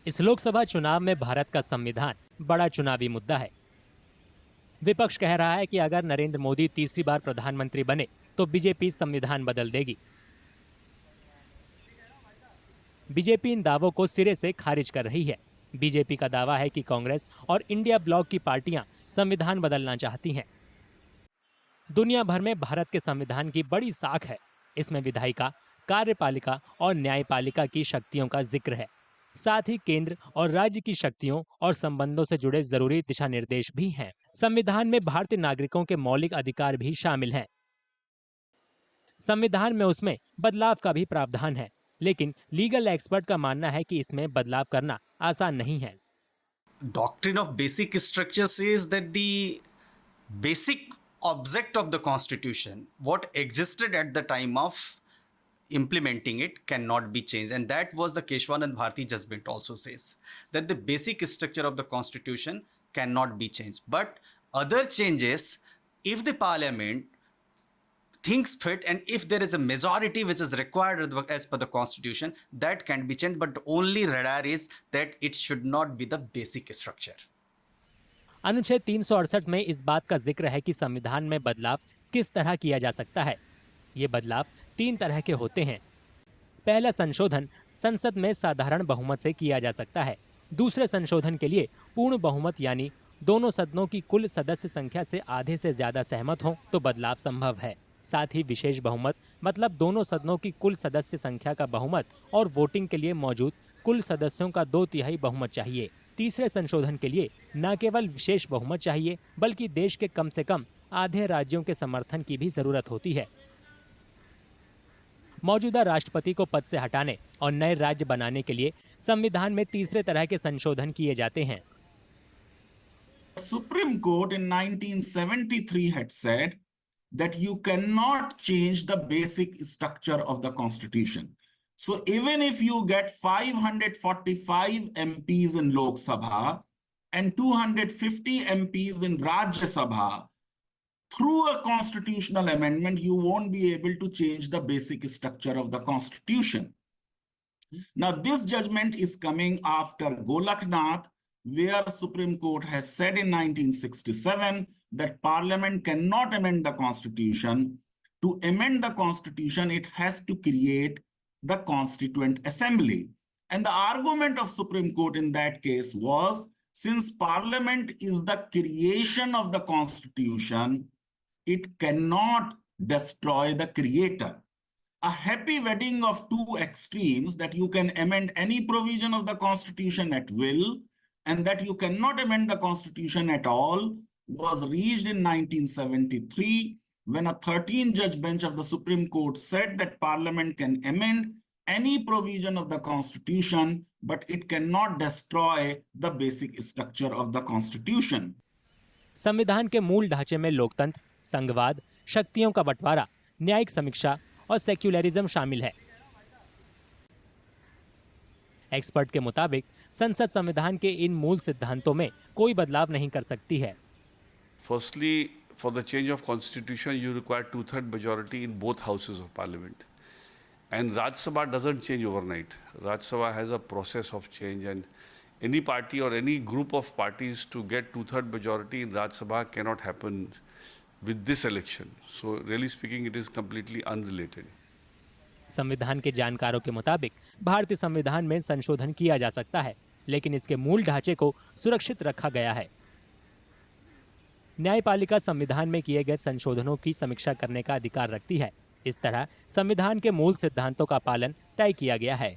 इस लोकसभा चुनाव में भारत का संविधान बड़ा चुनावी मुद्दा है। विपक्ष कह रहा है कि अगर नरेंद्र मोदी तीसरी बार प्रधानमंत्री बने तो बीजेपी संविधान बदल देगी। बीजेपी इन दावों को सिरे से खारिज कर रही है। बीजेपी का दावा है कि कांग्रेस और इंडिया ब्लॉक की पार्टियां संविधान बदलना चाहती हैं। दुनिया भर में भारत के संविधान की बड़ी साख है। इसमें विधायिका, कार्यपालिका और न्यायपालिका की शक्तियों का जिक्र है। साथ ही केंद्र और राज्य की शक्तियों और संबंधों से जुड़े जरूरी दिशा निर्देश भी हैं। संविधान में भारतीय नागरिकों के मौलिक अधिकार भी शामिल हैं। संविधान में उसमें बदलाव का भी प्रावधान है, लेकिन लीगल एक्सपर्ट का मानना है कि इसमें बदलाव करना आसान नहीं है। Doctrine of basic structure says that the basic object of the constitution, what existed at the time of implementing it, cannot be changed, and that was the Keshwanand Bharati judgment also says that the basic structure of the constitution cannot be changed, but other changes, if the parliament thinks fit and if there is a majority which is required as per the constitution, that can be changed, but only radar is that it should not be the basic structure. अनुच्छेद 368 में इस बात का जिक्र है कि संविधान में बदलाव किस तरह किया जा सकता है। ये बदलाव 3 तरह के होते हैं। पहला संशोधन संसद में साधारण बहुमत से किया जा सकता है। दूसरे संशोधन के लिए पूर्ण बहुमत यानी दोनों सदनों की कुल सदस्य संख्या से आधे से ज्यादा सहमत हों तो बदलाव संभव है। साथ ही विशेष बहुमत मतलब दोनों सदनों की कुल सदस्य संख्या का बहुमत और वोटिंग के लिए मौजूद कुल सदस्यों का 2/3 बहुमत चाहिए। तीसरे संशोधन के लिए न केवल विशेष बहुमत चाहिए बल्कि देश के कम से कम आधे राज्यों के समर्थन की भी जरूरत होती है। मौजूदा राष्ट्रपति को पद से हटाने और नए राज्य बनाने के लिए संविधान में तीसरे तरह के संशोधन किए जाते हैं। Supreme Court in 1973 had said that you cannot change the basic structure of the Constitution. So even if you get 545 MPs in Lok Sabha and 250 MPs in Rajya Sabha, through a constitutional amendment, you won't be able to change the basic structure of the Constitution. Now, this judgment is coming after Golaknath, where Supreme Court has said in 1967 that Parliament cannot amend the Constitution. To amend the Constitution, it has to create the Constituent Assembly. And the argument of Supreme Court in that case was, since Parliament is the creation of the Constitution, it cannot destroy the creator. A happy wedding of two extremes, that you can amend any provision of the Constitution at will and that you cannot amend the Constitution at all, was reached in 1973 when a 13-judge bench of the Supreme Court said that Parliament can amend any provision of the Constitution, but it cannot destroy the basic structure of the Constitution. संविधान के मूल ढांचे में लोकतंत्र, संघवाद, शक्तियों का बंटवारा, न्यायिक समीक्षा और सेक्युलरिज्म शामिल है। एक्सपर्ट के मुताबिक संसद संविधान के इन मूल सिद्धांतों में कोई बदलाव नहीं कर सकती है। Firstly, for the change of constitution, you require 2/3 majority in both houses of parliament. And Rajya Sabha doesn't change overnight. Rajya Sabha has a process of change, and any party or any group of parties to get 2/3 majority in Rajya Sabha cannot happen with this election. So really speaking, it is completely unrelated. संविधान के जानकारों के मुताबिक भारतीय संविधान में संशोधन किया जा सकता है, लेकिन इसके मूल ढांचे को सुरक्षित रखा गया है। न्यायपालिका संविधान में किए गए संशोधनों की समीक्षा करने का अधिकार रखती है। इस तरह संविधान के मूल सिद्धांतों का पालन तय किया गया है।